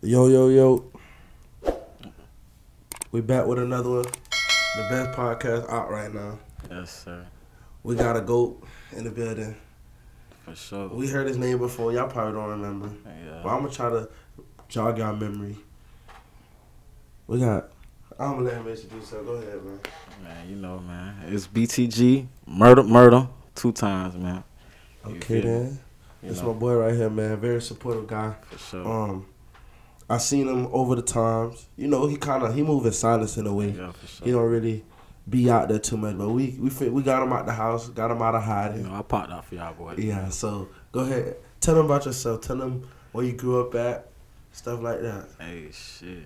Yo, yo, yo. We back with another one. The best podcast out right now. Yes, sir. We got a GOAT in the building. For sure. We heard his name before. Y'all probably don't remember. Yeah. But I'm going to try to jog y'all memory. I'm going to let him introduce himself. Go ahead, man. Man, you know, man. It's BTG Murdda 2 times, man. Okay, then. It's my boy right here, man. Very supportive guy. For sure. I seen him over the times. You know, he move in silence in a way. Yeah, for sure. He don't really be out there too much, but we got him out the house, got him out of hiding. You know, I popped out for y'all, boys. Yeah, so go ahead. Tell them about yourself. Tell them where you grew up at, stuff like that. Hey, shit.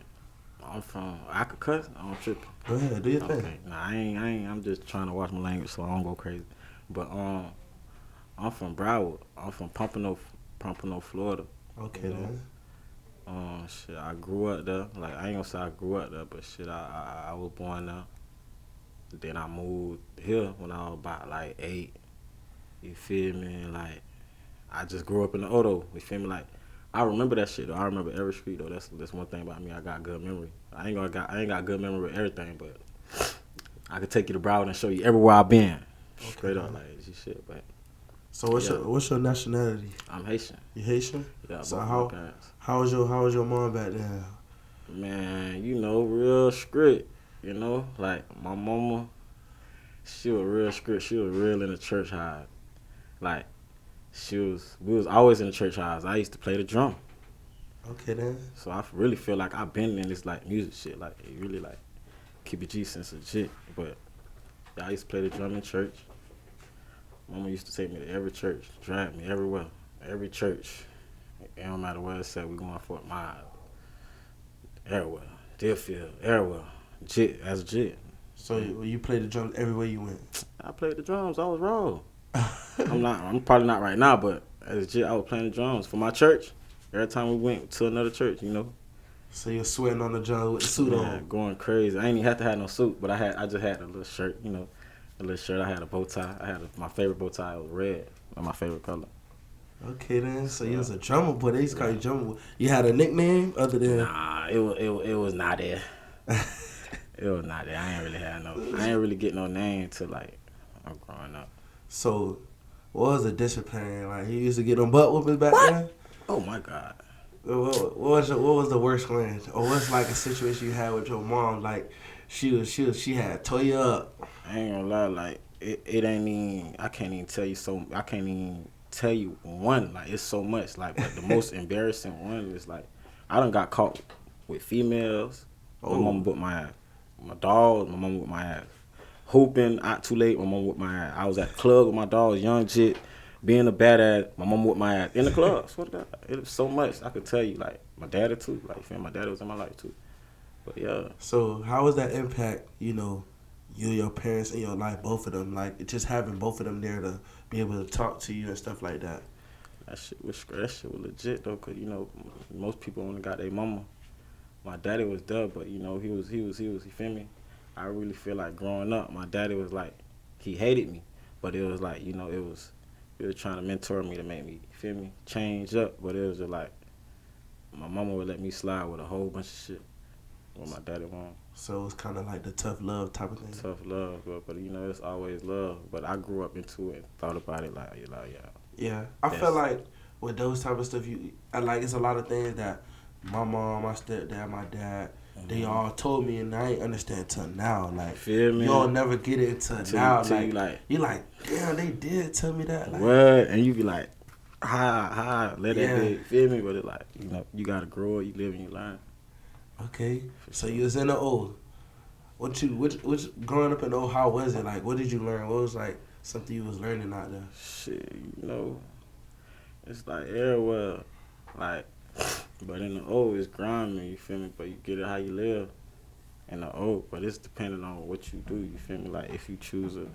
I could cuss. I'm tripping. Go ahead, do your thing. Okay. Nah, I ain't. I'm just trying to watch my language so I don't go crazy. But I'm from Broward. I'm from Pompano, Florida. Okay, then. Shit, I grew up there. Like, I ain't gonna say I grew up there, but shit, I was born there. Then I moved here when I was about like 8. You feel me? Like, I just grew up in the Odo. You feel me? Like, I remember that shit though. I remember every street though. That's one thing about me. I got good memory. I ain't got good memory with everything, but I could take you to Broward and show you everywhere I've been. Okay. Straight up, like shit. But so what's your nationality? I'm Haitian. You Haitian? Yeah. So how was your mom back then? Man, you know, real strict. You know, like my mama, she was real strict. She was real in the church house. Like, we was always in the church house. I used to play the drum. Okay, then. So I really feel like I've been in this like music shit. Like, it really like keep it G sense of shit. But yeah, I used to play the drum in church. Mama used to take me to every church, drag me everywhere, every church. It don't matter where it's at. We going for it. Everywhere, Deerfield, everywhere. Jit, that's Jit. So you played the drums everywhere you went. I played the drums. I was raw. I'm probably not right now, but as Jit, I was playing the drums for my church. Every time we went to another church, you know. So you're sweating on the drums with the suit on. Going crazy. I ain't even have to have no suit, but I just had a little shirt, you know. A little shirt. I had a bow tie. My favorite bow tie was red. That's my favorite color. Okay, then. So you was a drummer boy. They used to call you drummer boy. You had a nickname other than? Nah, it was not there. It was not there. I ain't really get no name till like I'm growing up. So, what was the discipline? Like, you used to get them butt whoopings back then? Oh my God. What was the worst one? Or what's like a situation you had with your mom? Like, she had tore you up. I ain't gonna lie, like it ain't even. I can't even tell you one. Like, it's so much. Like, but the most embarrassing one is like I done got caught with females. My mama whipped my ass. My dog, my mama whipped my ass. Hooping out too late, my mama whipped my ass. I was at the club with my dogs, young Jit, being a badass. My mama whipped my ass in the club. Swear to God, it was so much. I could tell you, like my daddy too. Like, my daddy was in my life too. But yeah. So how was that impact? You know, your parents in your life, both of them. Like, just having both of them there to be able to talk to you and stuff like that. That shit was legit though, cause you know most people only got their mama. My daddy was there, but you know he was. You feel me? I really feel like growing up, my daddy was like, he hated me, but it was like, you know, he was trying to mentor me to make me, you feel me, change up. But it was just like my mama would let me slide with a whole bunch of shit when my daddy won. So it was kind of like the tough love type of thing. Tough love, but you know it's always love. But I grew up into it, and thought about it like yeah. Yeah, I feel like with those type of stuff, it's a lot of things that my mom, my stepdad, my dad, they all told me, and I ain't understand till now. Like, feel me? You'll never get it till now. You like, damn, they did tell me that. Like, what? And you be like, let that be. Feel me? But it's like, you know, you gotta grow up, you live and you learn. Okay, so you was in the O. Which growing up in O, how was it? Like, what did you learn? What was like something you was learning out there? Shit, you know, it's like everywhere, like. But in the O, it's grimy, you feel me? But you get it how you live in the O. But it's depending on what you do, you feel me? Like, if you choose a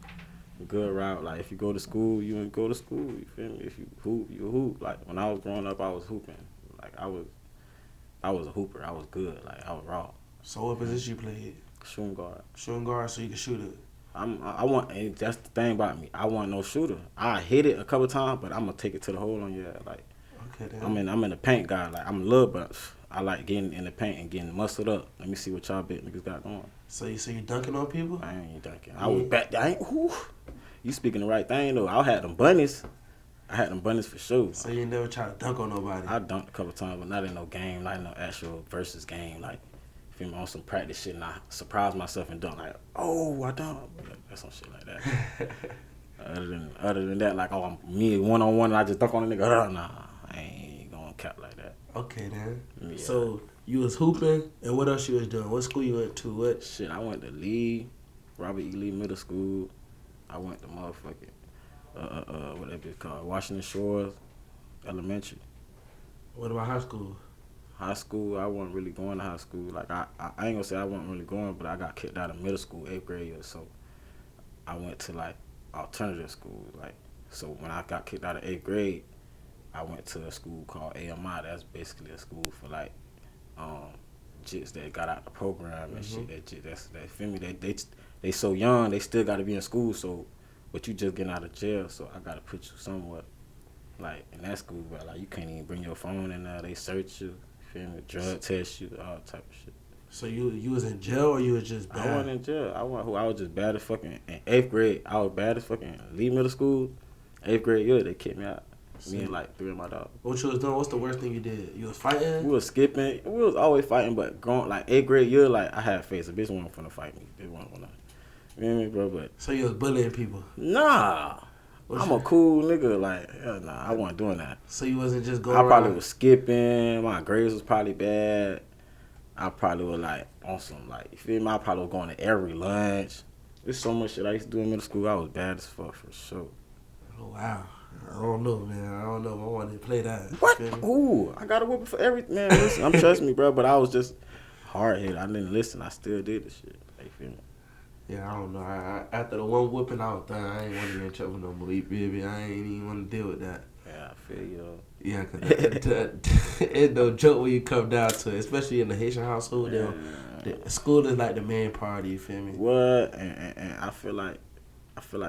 good route, like, if you go to school, you go to school, you feel me? If you hoop, you hoop. Like, when I was growing up, I was hooping. Like, I was a hooper. I was good. Like, I was raw. So what position you played? Shooting guard. Shooting guard, so you can shoot it. And that's the thing about me. I want no shooter. I hit it a couple times, but I'm going to take it to the hole on your ass. Like, Okay, I'm in the paint guy. Like, I'm a little, but I like getting in the paint and getting muscled up. Let me see what y'all bit niggas got going. So you dunking on people? I ain't dunking. I was back there. You speaking the right thing though. I had them bunnies. For sure. So you never try to dunk on nobody? I dunked a couple times, but not in no game, not in no actual versus game. Like, feel me, on some practice shit, and I surprised myself and dunk like, oh, I dunked. That's some shit like that. other than that, like, oh, me 1-on-1, and I just dunk on a nigga. Nah, I ain't gonna cap like that. Okay, then. Yeah. So you was hooping, and what else you was doing? What school you went to? What? Shit, I went to Lee, Robert E. Lee Middle School. I went to motherfucking, whatever it's called, Washington Shores Elementary. What about high school? High school, I wasn't really going to high school. Like, I ain't gonna say I wasn't really going, but I got kicked out of middle school, 8th grade year, so I went to, like, alternative school. Like, so when I got kicked out of 8th grade, I went to a school called AMI. That's basically a school for, like, jits that got out the program and shit. That feel me? They so young, they still got to be in school, so, but you just getting out of jail, so I got to put you somewhat, like, in that school, but, like, you can't even bring your phone in there. They search you, feel me? Drug test you, all type of shit. So you was in jail or you was just bad? I wasn't in jail. I was just bad as fucking, in 8th grade, I was bad as fucking Lee Middle School. 8th grade year, they kicked me out. Me and, like, 3 of my dogs. What you was doing? What's the worst thing you did? You was fighting? We was skipping. We was always fighting, but going, like, 8th grade year, like, I had face. A bitch wasn't finna fight me. They wasn't gonna. You know what I mean, bro? But so you was bullying people? Nah. I'm a cool nigga. Like, hell nah, I wasn't doing that. So you wasn't just going I probably was skipping. My grades was probably bad. I probably was, like, on some, like, you feel me? I probably was going to every lunch. There's so much shit I used to do in middle school. I was bad as fuck, for sure. Oh, wow. I don't know, man. I don't know if I wanted to play that. What? Ooh, I got a whooping for everything, man. Listen, trust me, bro, but I was just hard-headed. I didn't listen. I still did the shit. You feel me? Yeah, I don't know. After the one whooping, I was done. I ain't want to get in trouble no more, baby. I ain't even want to deal with that. Yeah, I feel you. Yeah, because it's no joke when you come down to it, especially in the Haitian household. The school is like the main party, you feel me? What? And I feel like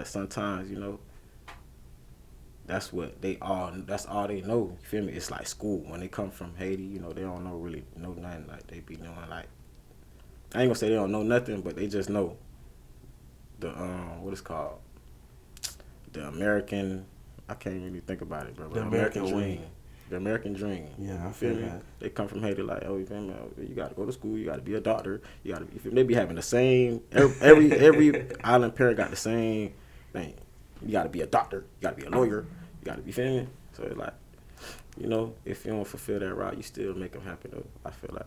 sometimes, you know, that's all they know, you feel me? It's like school. When they come from Haiti, you know, they don't really know nothing. Like, they be doing, like, I ain't gonna say they don't know nothing, but they just know the, what it's called? The American, I can't really think about it, bro. The American dream. The American dream. Yeah, I feel that. They come from Haiti like, oh, you feel me? You got to go to school. You got to be a doctor. You got to be. They be having the same. Every island parent got the same thing. You got to be a doctor. You got to be a lawyer. You got to be feeling. So it's like, you know, if you don't fulfill that route, you still make them happy though. I feel like.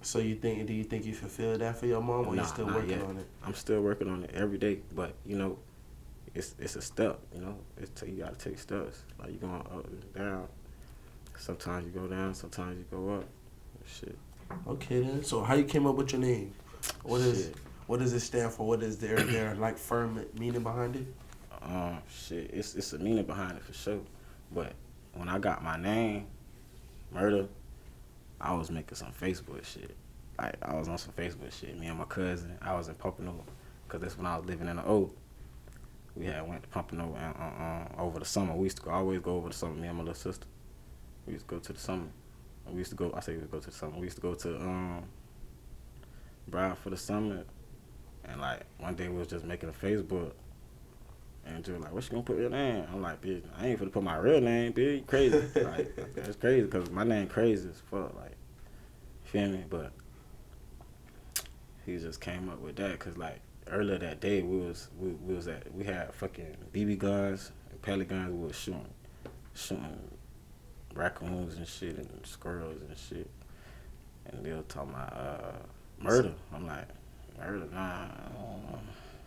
So do you think you fulfilled that for your mom, or you still working on it? I'm still working on it every day, but you know, it's a step. You know, you got to take steps. Like, you going up and down. Sometimes you go down, sometimes you go up. Shit. Okay then. So how you came up with your name? What does it stand for? What is there like firm meaning behind it? Shit. It's a meaning behind it for sure. But when I got my name, Murda, I was making some Facebook shit. Like, I was on some Facebook shit. Me and my cousin, I was in Pompano, because that's when I was living in the O. We had went to Pompano over the summer. We used to always go over the summer, me and my little sister. We used to go to the summer. We used to go to the summer. We used to go to Bride for the summer. And, like, one day we was just making a Facebook. And she was like, what you gonna put your name? I'm like, bitch, I ain't finna put my real name, bitch. You crazy. Like, that's crazy, because my name crazy as fuck. Like, you feel me? But he just came up with that, because, like, earlier that day we had fucking BB guns and pellet guns. We was shooting raccoons and shit and squirrels and shit, and they were talking about murder. I'm like, murder? Nah.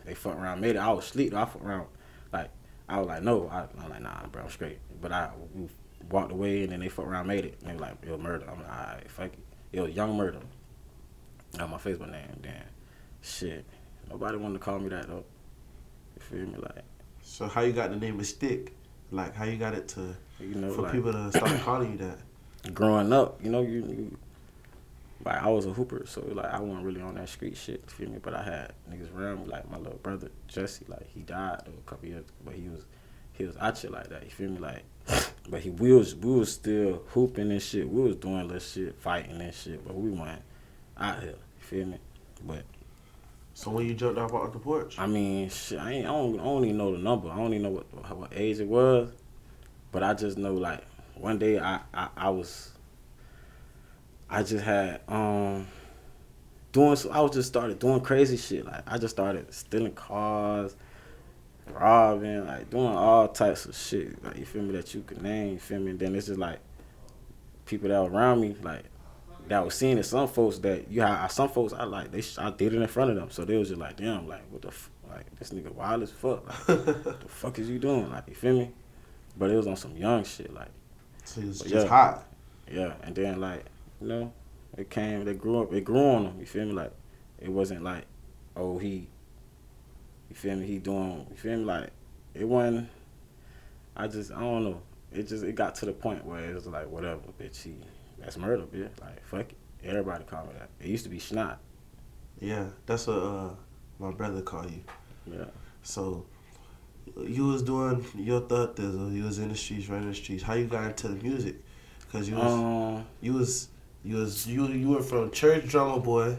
They fuck around, made it. I was asleep. I fuck around. Like, I was like, no. I'm like, nah, bro, I'm straight. But we walked away, and then they fuck around, made it. And they were like, it was Murda. I'm like, all right, fuck it. It was Young Murda. That was my Facebook name. Then, shit, nobody wanted to call me that though. You feel me? Like. So how you got the name to stick? Like, how you got it to, you know, for like, people to start calling you that? Growing up, you know, you like, I was a hooper, so like, I wasn't really on that street shit, you feel me? But I had niggas around me, like my little brother Jesse, like, he died a couple years ago, but he was out here like that, you feel me? Like, But we was still hooping and shit. We was doing little shit, fighting and shit, but we weren't out here. You feel me? But So when you jumped off the porch? I mean, shit, I don't even know the number. I don't even know what age it was. But I just know, like, one day I just had I was just started doing crazy shit. Like, I just started stealing cars, robbing, like doing all types of shit. Like, you feel me, that you could name. You feel me? And then it's just like people that were around me, like, that was seeing it. Some folks some folks I did it in front of them, so they was just like, damn, like, what the like, this nigga wild as fuck. Like, what the fuck is you doing? Like, you feel me? But it was on some young shit, like. So it was just hot. Yeah, and then, like, you know, it grew on him. You feel me? Like, it wasn't like, oh, you feel me? He doing, you feel me? Like, it wasn't. I don't know. It got to the point where it was like, whatever, bitch. That's murder, bitch. Like, fuck it. Everybody call me that. It used to be Snot. Yeah, that's what my brother called you. Yeah. So you was doing your thug thizzle. You was in the streets, running the streets. How you got into the music? Cause you went from church drummer boy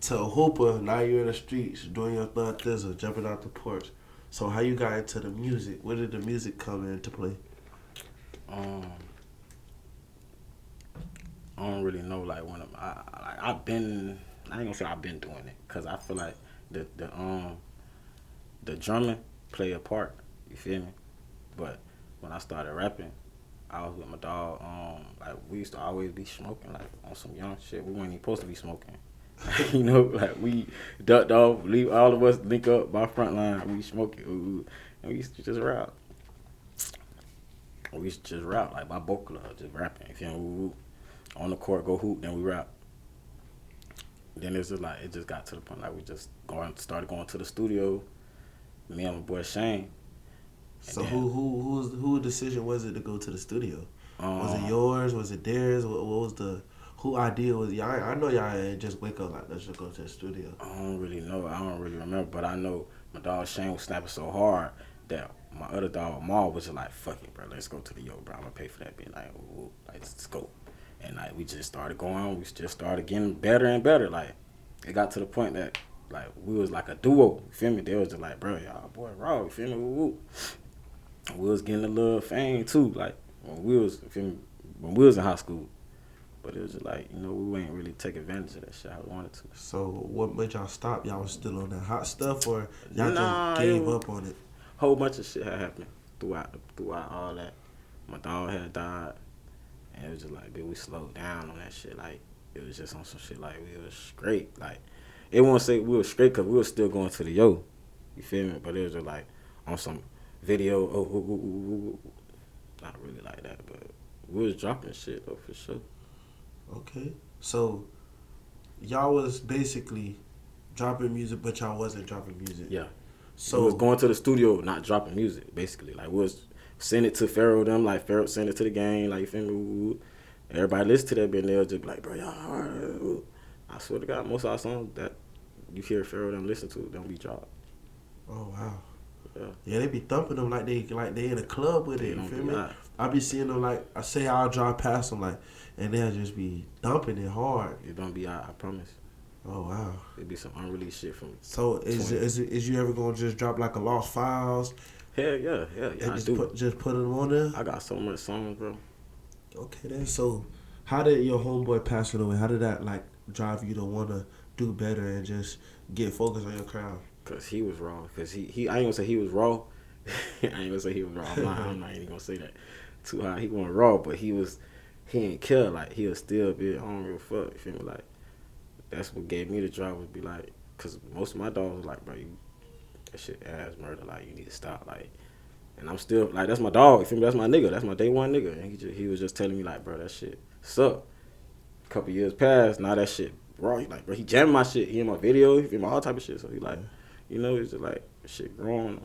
to a hooper. Now you're in the streets doing your thug thizzle, jumping out the porch. So how you got into the music? Where did the music come into play? I don't really know. Like, when I've been, I ain't gonna say I've been doing it, cause I feel like the drumming play a part. You feel me? But when I started rapping, I was with my dog. Like, we used to always be smoking, like, on some young shit. We weren't even supposed to be smoking. You know, like, we ducked off, leave all of us link up by front line. We smoking, and we used to just rap. Like, by both clubs, just rapping. If you know, on the court, go hoop, then we rap. Then it's just like, it just got to the point, like, we just started going to the studio. Me and my boy Shane. So whose decision was it to go to the studio? Was it yours? Was it theirs? What was who idea was y'all? I know y'all ain't just wake up like, let's just go to the studio. I don't really know. I don't really remember, but I know my dog Shane was snapping so hard that my other dog Maul was just like, fuck it, bro, let's go to the bro. I'm gonna pay for that bit. Like, ooh, like, let's go. And, like, we just started going. We just started getting better and better. Like, it got to the point that, like, we was like a duo. You feel me? They was just like, bro, y'all boy raw. You feel me? Woo. We was getting a little fame too. Like, when we was in high school. But it was just like, you know, we ain't really take advantage of that shit how we wanted to. So what made y'all stop? Y'all was still on that hot stuff, or y'all just gave up on it? Whole bunch of shit had happened throughout all that. My dog had died, and it was just like, we slowed down on that shit. Like, it was just on some shit like we was straight. Like, it won't say we was straight because we was still going to the yo. You feel me? But it was just like on some video. Not really like that, but we was dropping shit though for sure. Okay, so y'all was basically dropping music, but y'all wasn't dropping music. Yeah. So we was going to the studio, not dropping music. Basically, like, we was send it to Pharaoh them, like Pharaoh send it to the gang, like, you feel me? Everybody listen to that bit, and they'll just be like, bro, y'all hard. I swear to God, most of our songs that you hear Pharaoh them listen to don't be dropped. Oh wow. Yeah, they be thumping them like they in a club with it. You feel me? I be seeing them, like, I say I'll drive past them, like, and they'll just be dumping it hard. It don't be I promise. Oh wow. It be some unreleased shit from. So is you ever gonna just drop like a Lost Files? Hell yeah. And I do. Just put them on there. I got so much songs, bro. Okay then. So how did your homeboy passing away? How did that, like, drive you to wanna do better and just get focused on your craft? Cause he was raw. Cause he I ain't gonna say he was raw. I ain't gonna say he was raw. I'm not even gonna say that too high. He wasn't raw, but he ain't kill. Like, he was still be I don't give a fuck. You feel me? Like, that's what gave me the drive, would be like, cause most of my dogs was like, bro, that shit ass murder. Like, you need to stop. Like, and I'm still like, that's my dog. You feel me? That's my nigga. That's my day one nigga. And he was just telling me, like, bro, that shit suck. A couple years passed, now that shit raw. He like, bro, he jamming my shit. He in my video. He in my all type of shit. So he like, you know, it's just like shit growing.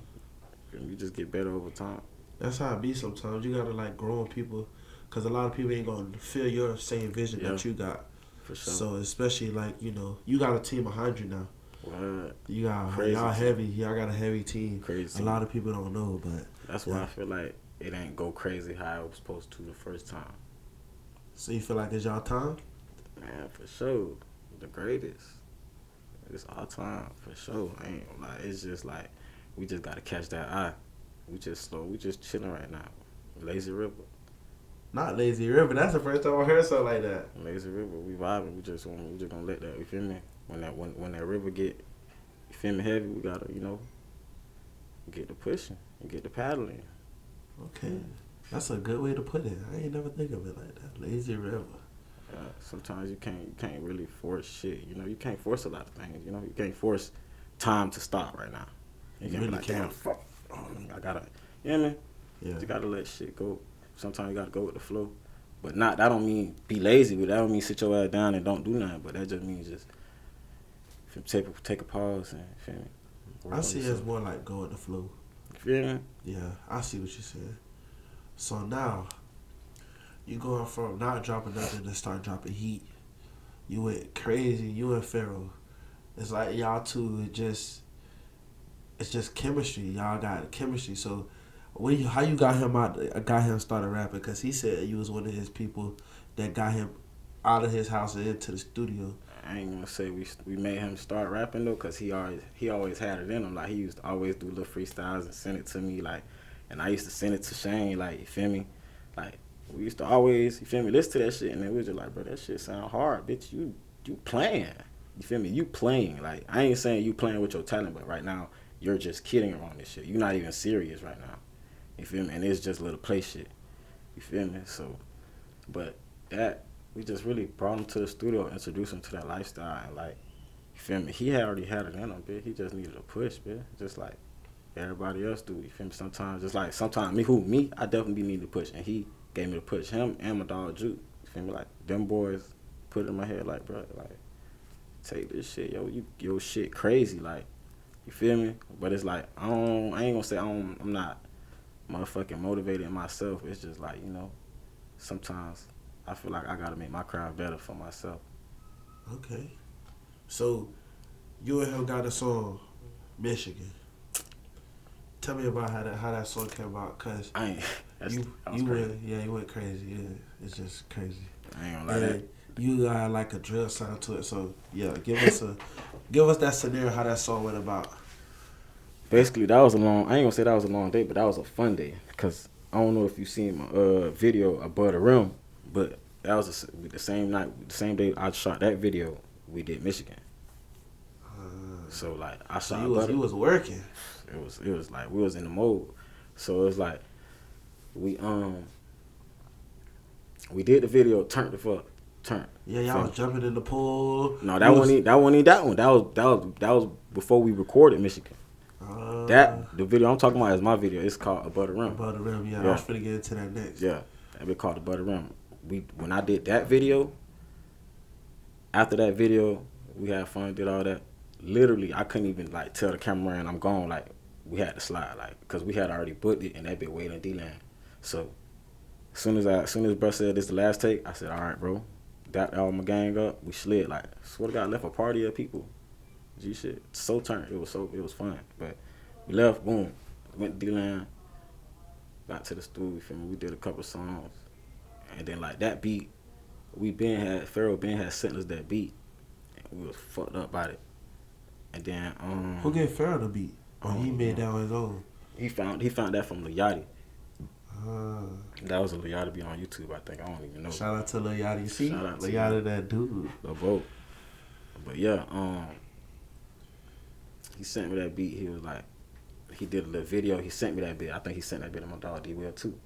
You just get better over time. That's how it be sometimes. You gotta, like, grow on people, cause a lot of people ain't gonna feel your same vision that you got. For sure. So especially, like, you know, you got a team behind you now. What? You got Crazy y'all team. heavy. Y'all got a heavy team. Crazy. A lot of people don't know, but that's why I feel like it ain't go crazy how it was supposed to the first time. So you feel like it's y'all time? Man, for sure, the greatest. It's our time for sure. I ain't like it's just like we just gotta catch that eye. We just slow. We just chilling right now. Lazy River. Not Lazy River. That's the first time I heard something like that. Lazy River. We vibing. We just gonna let that. You feel me? When that river get, you feel me, heavy, we gotta get the pushing and get the paddling. Okay, that's a good way to put it. I ain't never think of it like that. Lazy River. Sometimes you can't really force shit. You can't force a lot of things. You can't force time to stop right now. You can't really be like, can't. damn, fuck. I gotta, you know what I mean? Yeah. You gotta let shit go. Sometimes you gotta go with the flow. But that don't mean be lazy, but that don't mean sit your ass down and don't do nothing. But that just means just take a pause and feel me. I see it as more like go with the flow. You feel me? Yeah, I see what you're saying. So now, you going from not dropping nothing to start dropping heat. You went crazy. You and Pharaoh. It's like y'all two. It's just chemistry. Y'all got chemistry. So, how you got him started rapping? Because he said you was one of his people that got him out of his house and into the studio. I ain't gonna say we made him start rapping though, cause he always had it in him. Like he used to always do little freestyles and send it to me, like, and I used to send it to Shane, like, you feel me, like we used to always, you feel me, listen to that shit, and then we was just like, bro, that shit sound hard, bitch. You playing, you feel me? You playing. Like I ain't saying you playing with your talent, but right now you're just kidding around this shit. You're not even serious right now, you feel me? And it's just little play shit, you feel me? So, but that. We just really brought him to the studio, introduced him to that lifestyle, and like, you feel me? He already had it in him, bitch. He just needed a push, bitch. Just like everybody else do. You feel me? Sometimes, me, I definitely need to push, and he gave me the push. Him and my dog Juke. You feel me? Like them boys put it in my head, like, bro, like take this shit, yo shit crazy, like, you feel me? But it's like I ain't gonna say I'm not motherfucking motivated myself. It's just like sometimes. I feel like I gotta make my craft better for myself. Okay. So, you and him got a song, Michigan. Tell me about how that song came about, cause you went crazy. Yeah, it's just crazy. I ain't gonna lie that. You got like a drill sound to it. So yeah, give us that scenario how that song went about. Basically, I ain't gonna say that was a long day, but that was a fun day. Cause I don't know if you seen my video above the rim. But that was the same night, the same day I shot that video. We did Michigan. So like I shot. So you was working. It was like we was in the mode. So it was like we did the video, turned. Yeah, y'all was jumping in the pool. No, that wasn't that one. That was before we recorded Michigan. The video I'm talking about is my video. It's called Above the Rim. Above the Rim, yeah. I was finna get into that next. Yeah, that be called Above the Rim. When I did that video, after that video, we had fun, did all that. Literally, I couldn't even like tell the cameraman I'm gone. Like we had to slide, like because we had already booked it and that bit waiting in D-Land. So as soon as bro said this the last take, I said, all right, bro. That all my gang up. We slid like swear to God, left a party of people. G shit, so turned. It was fun. But we left, boom, went to D-Land, got to the studio. We did a couple songs. And then like that beat, Pharaoh had sent us that beat, and we was fucked up about it. And then who gave Pharaoh the beat? Or he made that on his own? He found that from Lil Yachty. That was a Lil Yachty beat on YouTube, I think. I don't even know. Shout out to Lil Yachty. See, Lil Yachty, that dude. The boat. But yeah, he sent me that beat. He was like, he did a little video. He sent me that beat. I think he sent that beat to my dog D-Will too.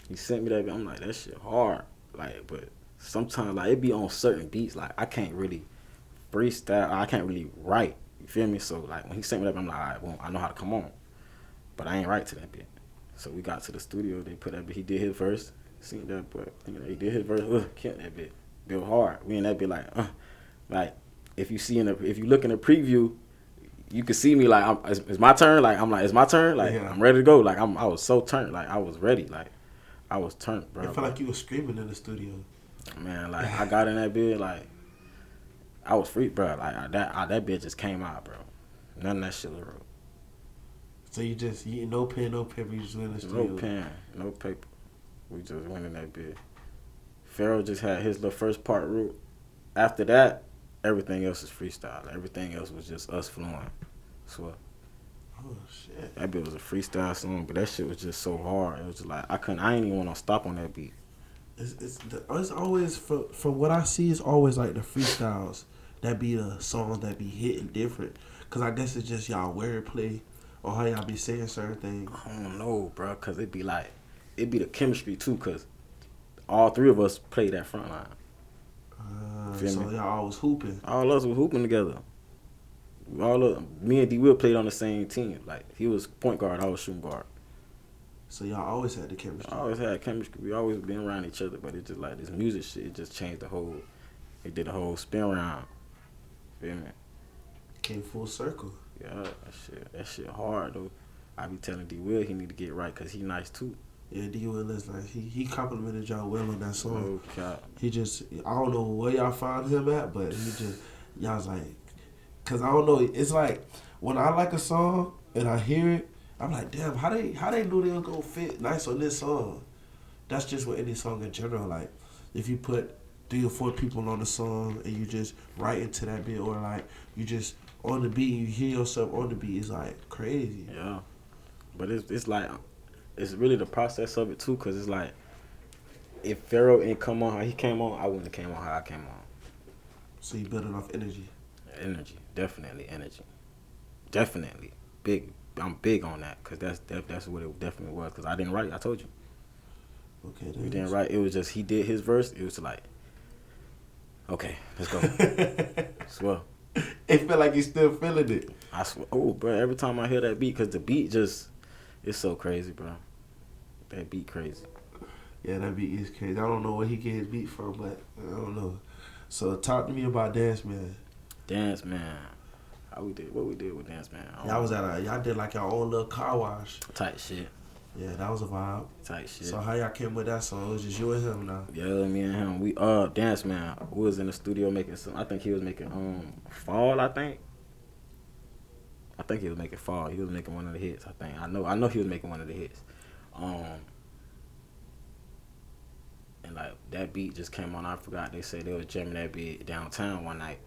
He sent me that beat. I'm like, that shit hard. Like, but sometimes like it be on certain beats. Like I can't really freestyle. I can't really write. You feel me? So like when he sent me that beat, I'm like, all right, well, I know how to come on, but I ain't write to that beat. So we got to the studio. They put that beat. He did his verse. Seen that, but he did his verse. Killed that bit. Built hard. We in that bit like if you look in the preview, you can see me like it's my turn. Like I'm like it's my turn. Like yeah. I'm ready to go. Like I was so turned. Like I was ready. Like I was turned, bro. I felt like you was screaming in the studio. Man, like I got in that bit. Like I was free, bro. Like that bitch just came out, bro. None of that shit was real. So you no pen, no paper, you just went in the studio. No pen, no paper. We just went in that bit. Pharaoh just had his little first part route. After that, everything else is freestyle. Everything else was just us flowing. So Oh shit. that bit was a freestyle song, but that shit was just so hard. It was just like I ain't even want to stop on that beat. It's always from what I see. It's always like the freestyles that be the songs that be hitting different. Cause I guess it's just y'all wordplay or how y'all be saying certain things. I don't know, bro, cause it be the chemistry too, cause all three of us played that front line. So y'all always hooping. All of us were hooping together. Me and D Will played on the same team. Like he was point guard, I was shooting guard. So y'all always had the chemistry. I always had chemistry. We always been around each other, but it just like this music shit. It just changed It did a whole spin round. Feel me? Came full circle. Yeah, that shit hard though. I be telling D Will he need to get right because he nice too. Yeah, D Will is nice. He complimented y'all well on that song. Okay. He just, I don't know where y'all found him at, but y'all was like, cause I don't know. It's like when I like a song and I hear it, I'm like, damn, how they knew they was gonna fit nice on this song? That's just with any song in general. Like, if you put 3 or 4 people on the song and you just write into that beat, or like you just on the beat, you hear yourself on the beat, it's like crazy. Yeah, but it's like it's really the process of it too, cause it's like if Pharaoh ain't come on how he came on, I wouldn't have came on how I came on. So you building off energy. Energy, definitely energy, definitely big. I'm big on that, cause that's what it definitely was. Cause I didn't write. I told you. Okay. We didn't write. It was just he did his verse. It was like, okay, let's go. Swear. It felt like he's still feeling it. I swear. Oh, bro. Every time I hear that beat, cause the beat just, it's so crazy, bro. That beat crazy. Yeah, that beat is crazy. I don't know where he get his beat from, but I don't know. So talk to me about Dance Man. Dance Man. What we did with Dance Man. Y'all did like y'all own little car wash. Tight shit. Yeah, that was a vibe. Tight shit. So how y'all came with that song? It was just you and him now. Yeah, me and him. We Dance Man. We was in the studio making some. I think he was making Fall. I think he was making Fall. He was making one of the hits. I know he was making one of the hits. And like that beat just came on. I forgot they said they was jamming that beat downtown one night.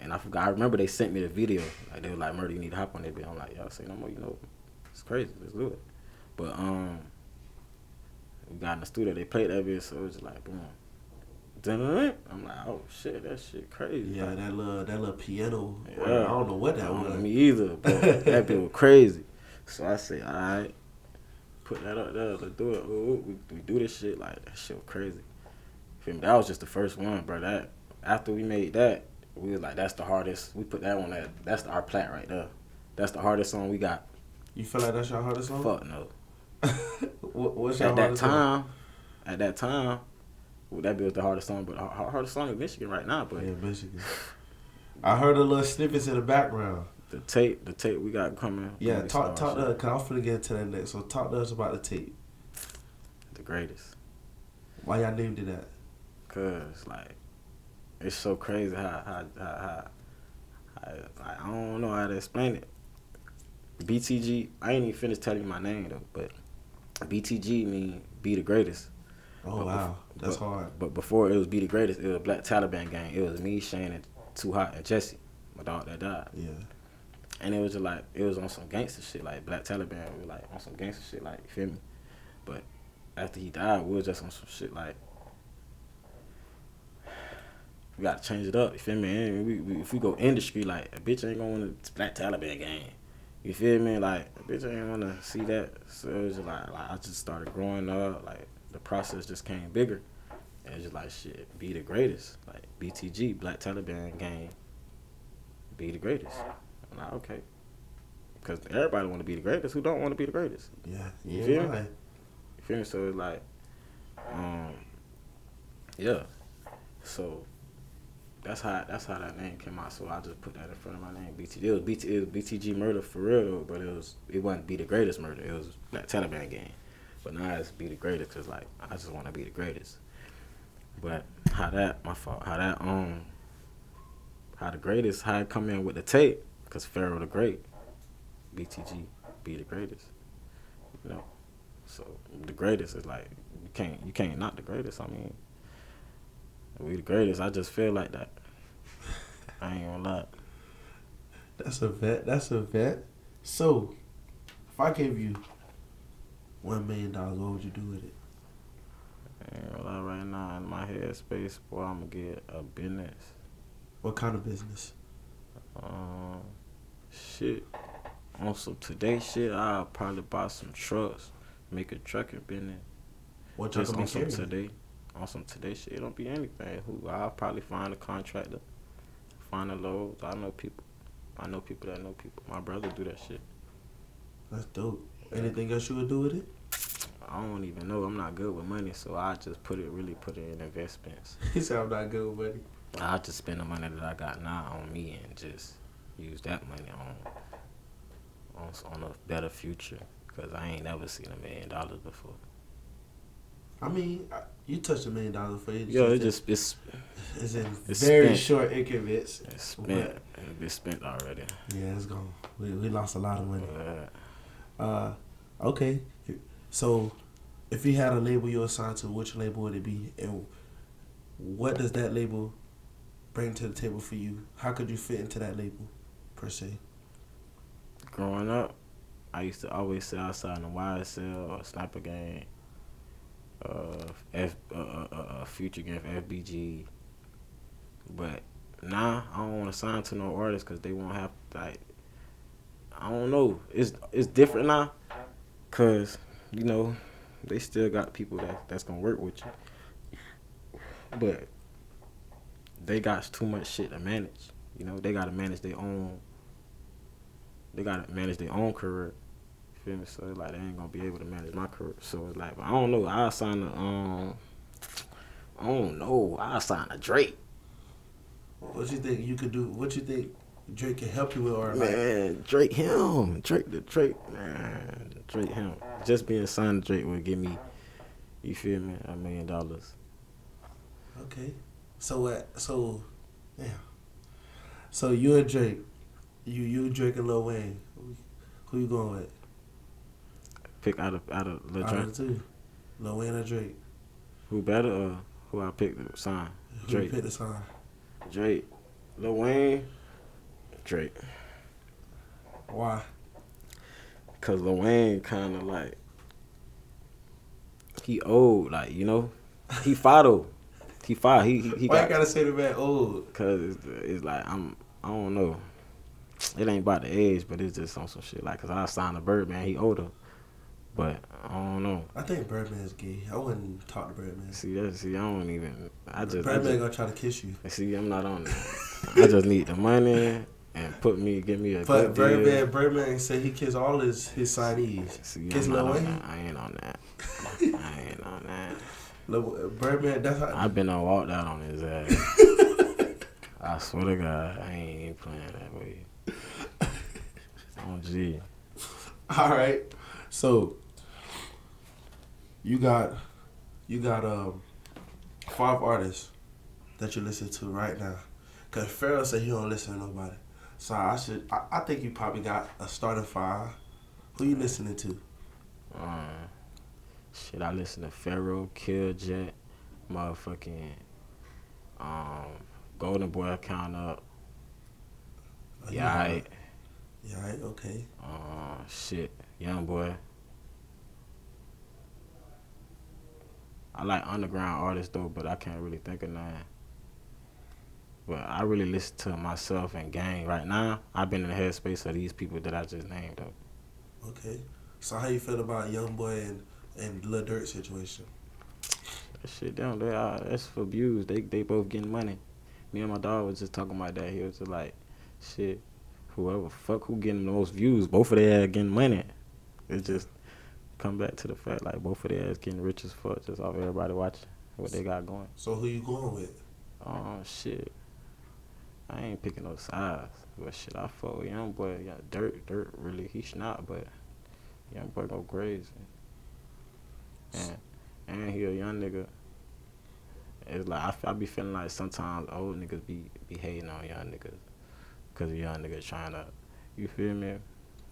And I forgot. I remember they sent me the video. Like they were like, "Murda, you need to hop on that beat." I'm like, "Y'all say no more. You know, it's crazy. Let's do it." But we got in the studio. They played that beat, so it was just like, boom. I'm like, oh shit, that shit crazy. Yeah, that little piano. Yeah. I don't know what that was. Me either. But that beat was crazy. So I say, all right, put that up there. Let's do it. We do this shit. Like that shit was crazy. Feel me? That was just the first one, bro. That after we made that. We was like, that's the hardest. We put that on that's our plat right there. That's the hardest song we got. You feel like that's your hardest song? Fuck no. What's your hardest song? At that time, well, that was the hardest song, but our hardest song in Michigan right now. But yeah, Michigan. I heard a little snippets in the background. The tape we got coming. Yeah, talk to us, cause I'm finna get into that next. So talk to us about the tape. The Greatest. Why y'all named it that? Cause like. It's so crazy how I don't know how to explain it. BTG, I ain't even finished telling you my name though, but BTG mean Be The Greatest. Oh wow, that's hard. But before it was Be The Greatest, it was a Black Taliban gang. It was me, Shane, and Too Hot, and Jesse, my dog that died. Yeah. And it was just like, it was on some gangster shit, like Black Taliban, we were like on some gangster shit, like, you feel me? But after he died, we was just on some shit like, we gotta change it up, you feel me? And if we go industry, like, a bitch ain't gonna want to Black Taliban gang. You feel me? Like, a bitch ain't wanna see that. So it was just like I just started growing up, like, the process just came bigger. And it's just like, shit, Be The Greatest. Like, BTG, Black Taliban gang, Be The Greatest. I'm like, okay. Because everybody wanna be the greatest. Who don't wanna be the greatest? Yeah. You feel me? You feel me? So it's like, yeah. So that's how that name came out. So I just put that in front of my name. It was BTG Murdda for real though, but it wasn't Be The Greatest Murda. It was that Taliban game. But now it's Be The Greatest because like I just want to be the greatest. But how the greatest how it come in with the tape because Pharaoh the Great, BTG be the greatest. You know, so the greatest is like you can't not the greatest. I mean, we the greatest. I just feel like that. I ain't gonna lie. That's a vet. That's a vet. So, if I gave you $1 million, what would you do with it? I ain't gonna lie. Right now in my headspace, boy, I'm gonna get a business. What kind of business? Shit. On some today shit, I'll probably buy some trucks, make a trucking business. What truck Just will on be some carrying? today. On some today shit, it don't be anything. I'll probably find a contractor, find a load. I know people that know people. My brother do that shit. That's dope. Anything else you would do with it? I don't even know. I'm not good with money, so I just put it in investments. He said I'm not good with money. I just spend the money that I got now on me and just use that money on a better future. Cause I ain't never seen $1 million before. I mean, you touched $1 million for it. Yo, it's in it's very spent. short increments. It's spent. It's spent already. Yeah, it's gone. We lost a lot of money. Uh, Okay. So, if you had a label you're assigned to, which label would it be, and what does that label bring to the table for you? How could you fit into that label, per se? Growing up, I used to always sit outside in the YSL or sniper game, future game for FBG. But now I don't want to sign to no artists because they won't have like. I don't know. It's different now, cause you know they still got people that's gonna work with you, but they got too much shit to manage. You know they gotta manage their own. They gotta manage their own career. You feel me? So it's like they ain't gonna be able to manage my career. So it's like I don't know. I sign I don't know. I sign a Drake. What you think you could do? What you think Drake can help you with, or Man, Drake him. Drake him. Just being signed to Drake would give me, you feel me, $1 million. Okay. So damn. So you and Drake, you Drake and Lil Wayne. Who you going with? Pick out of Lil Out Drake. of the two, Lil Wayne or Drake? Who better or who I pick to sign? Who Drake. you pick to sign? Drake. Lil Wayne. Drake. Why? Cause Lil Wayne kind of like he old, like you know, he Pharaoh. He Pharaoh. He Why got. you gotta say the man old? Cause it's like I don't know. It ain't about the age, but it's just on some shit. Like, cause I signed a Birdman, he older, but I don't know. I think Birdman's gay. I wouldn't talk to Birdman. See, I don't even. Birdman gonna try to kiss you. See, I'm not on that. I just need the money and give me a But good deal. Birdman said he kissed all his signees. See, Kiss I'm not Lil on Wayne? that. I ain't on that. I ain't on that. Birdman, that's how. I've been on walked out on his ass. I swear to God, I ain't even playing that way. Oh, gee. All right. So you got 5 artists that you listen to right now. Cause Pharaoh said he don't listen to nobody. So I think you probably got a starting 5. Who you listening to? Shit, I listen to Pharaoh, Killjet, motherfucking Golden Boy Count Up. Yeah, right, okay. shit, Young Boy. I like underground artists though, but I can't really think of none. But I really listen to myself and gang right now. I've been in the headspace of these people that I just named though. Okay. So how you feel about Young Boy and Lil Durk situation? That shit down there, that's for views. They both getting money. Me and my dog was just talking about that. He was just like, shit, who getting the most views, both of their ass getting money. It just come back to the fact like both of their ass getting rich as fuck just off everybody watching what they got going. So who you going with? Shit. I ain't picking no sides. But shit, I fuck with Young Boy. Yeah, Dirt really, he snot, but Young Boy go crazy. And he a young nigga. It's like, I be feeling like sometimes old niggas be hating on young niggas. Because a young nigga trying to, you feel me,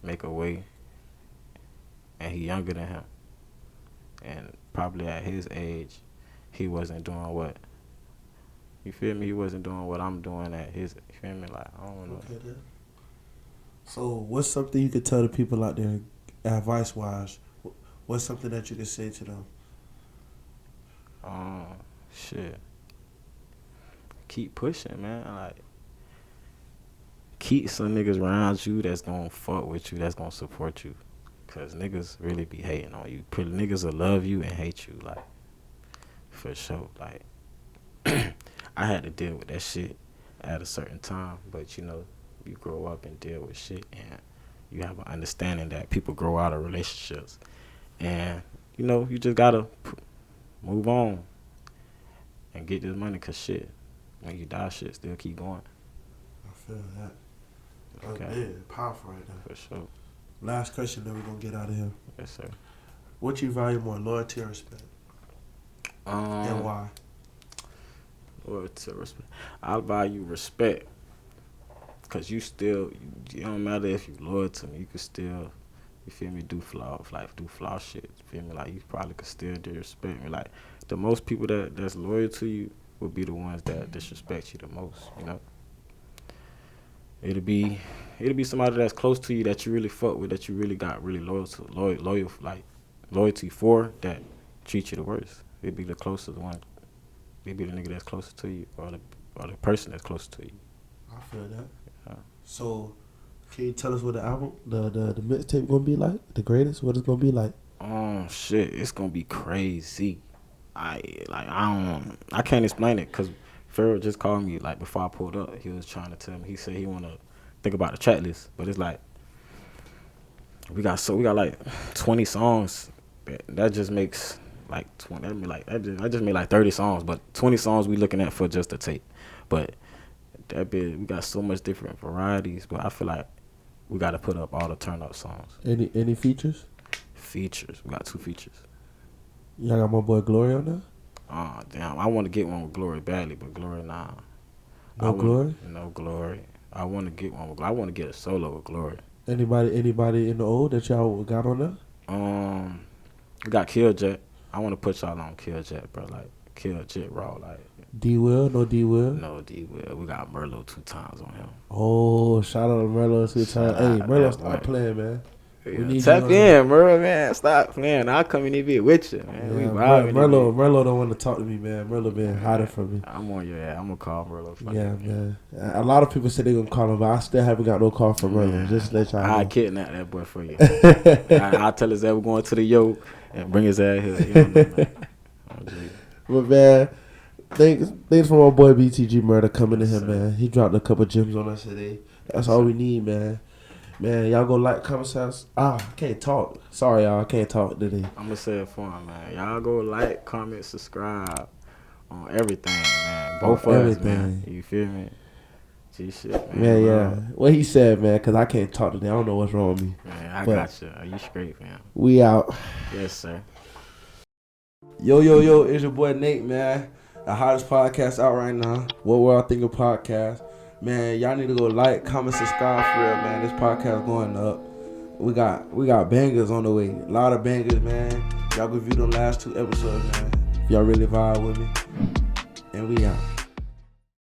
make a way. and he younger than him, and probably at his age, he wasn't doing what. You feel me? He wasn't doing what I'm doing at his. You feel me? Like, I don't know. Okay, then. So, what's something you could tell the people out there, advice-wise? What's something that you could say to them? Shit. Keep pushing, man. Like, keep some niggas around you that's gonna fuck with you, that's gonna support you. Cause niggas really be hating on you. Niggas will love you and hate you, like, for sure. Like, I had to deal with that shit at a certain time, but you know, you grow up and deal with shit, and you have an understanding that people grow out of relationships, and you know, you just gotta move on and get this money, cause shit, when you die, shit still keep going. I feel that. Okay. Man, powerful right now. For sure. Last question, then we're gonna get out of here. Yes, sir. What you value more, loyalty or respect? And why? Loyalty or respect. I value respect, cause you still, you don't matter if you loyal to me, you can still, you feel me, do flaw shit. You feel me? Like, you probably could still disrespect me. Like, the most people that's loyal to you will be the ones that disrespect you the most. You know. It'll be somebody that's close to you that you really fuck with, that you really got really loyalty for, that treat you the worst. It'll be the closest one. It'll be the nigga that's closest to you, or the person that's close to you. I feel that. Yeah. So, can you tell us what the album, the mixtape gonna be like? The greatest? What it's gonna be like? Shit, it's gonna be crazy. I can't explain it, cause Pharaoh just called me like before I pulled up. He was trying to tell me. He said he wanna think about the track list, but it's like we got like 20 songs. That just makes like 20. I just made like 30 songs, but 20 songs we looking at for just the tape. But we got so much different varieties. But I feel like we got to put up all the turn up songs. Any features? Features. We got 2 features. Y'all got my boy Glory on there? Oh, damn. I want to get one with Glory badly, but Glory, nah. No Glory? No Glory. I want to get one with Glory. I want to get a solo with Glory. Anybody in the old that y'all got on there? We got Killjet. I want to put y'all on Killjet, bro. Like, Killjet raw, like. D-Will? No D-Will? No D-Will. We got Merlot 2 times on him. Oh, shout out to Merlot 2 times. Hey, Merlot, stop playing, man. Yeah, tap in, Merlot, man. Stop playing. I'll come in and be with you, man. Yeah, Merlot don't want to talk to me, man. Merlot been hiding from me. I'm on your ass. I'm going to call Merlot. Yeah, man. A lot of people say they're going to call him, but I still haven't got no call from Merlot. Just let y'all know. I'll kidnap that boy for you. I'll tell his ass we're going to the yo and bring his ass here. You know what I mean? But, man, thanks for my boy BTG Murdda coming to him, man. He dropped a couple gems on us today. That's all we need, man. Man, y'all go like, comment, I can't talk. Sorry, y'all. I can't talk today. I'm going to say it for him, man. Y'all go like, comment, subscribe on everything, man. Both of us, man. You feel me? G-shit, man. Man, yeah. What he said, man, because I can't talk today. I don't know what's wrong with me. Man, I got you. Are you straight, man? We out. Yes, sir. Yo, it's your boy Nate, man. The hottest podcast out right now. What We're All Thinking podcast. Man, y'all need to go like, comment, subscribe for real, man. This podcast going up. We got bangers on the way. A lot of bangers, man. Y'all go view them last 2 episodes, man. If y'all really vibe with me. And we out.